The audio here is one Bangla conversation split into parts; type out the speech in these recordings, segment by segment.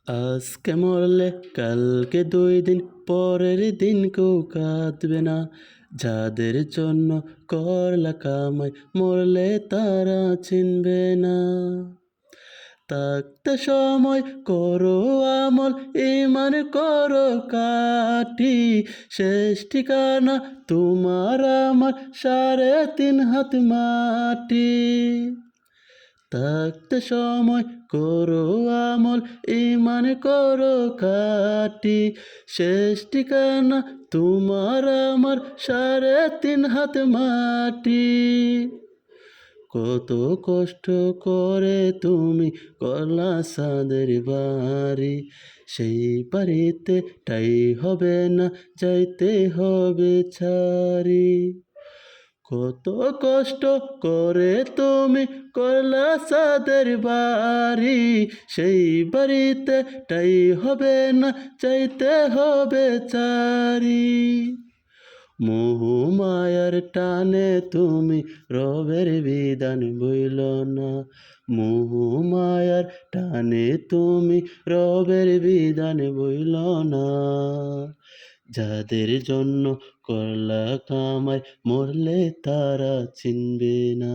আজকে মরলে কালকে 2 দিন পরের দিন কেউ কাঁদবে না। যাদের জন্য করলা কামাই মরলে তারা চিনবে না। থাকতে সময় করো আমল, ইমান করো কাটি। শেষ ঠিকানা তোমার আমার 3.5 হাত মাটি। থাকতে সময় করো আমল, ইমান করো খাঁটি। শেষ ঠিকানা তোমার আমার 3.5 হাত মাটি। কত কষ্ট করে তুমি করলা ছাদের বাড়ি, সেই বাড়িতে ঠাই হবে না, যাইতে হবে ছাড়ি। কত কষ্ট করে তুমি করলা ছাদের বাড়ি, সেই বাড়িতে ঠাই হবে না, চাইতে হবে চারি। মোহ মায়ার টানে তুমি রবের বিধান বইল না। মোহ মায়ার টানে তুমি রবের বিধান বইল না। যাদের জন্য করলা কামাই মরলে তারা চিনবে না।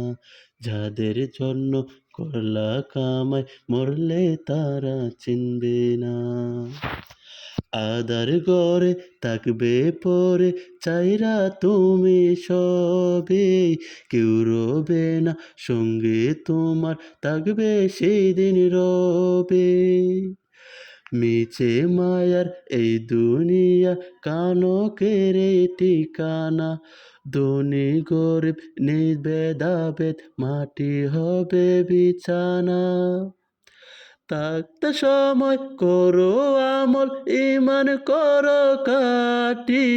যাদের জন্য করলা কামাই মরলে তারা চিনবে না। আদার ঘরে থাকবে পরে চাইরা তুমি সবে, কেউ রবে না সঙ্গে তোমার, থাকবে সেদিন রবে। মিছে মায়ার এই দুনিয়া কানকের ঠিকানা। ধনী গরিব নেই ভেদাভেদ, মাটি হবে বিছানা। থাকতে সময় করো আমল, ইমান করো খাঁটি।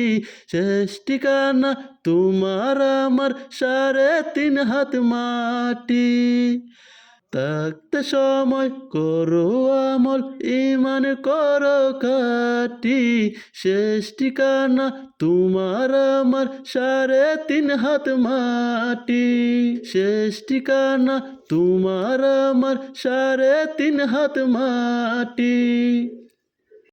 শেষ ঠিকানা তোমার আমার 3.5 হাত মাটি। থাকতে সময় করো আমল, ইমান করো খাঁটি। শেষ ঠিকানা তোমার আমার 3.5 হাত মাটি। শেষ ঠিকানা তোমার আমার 3.5 হাত মাটি।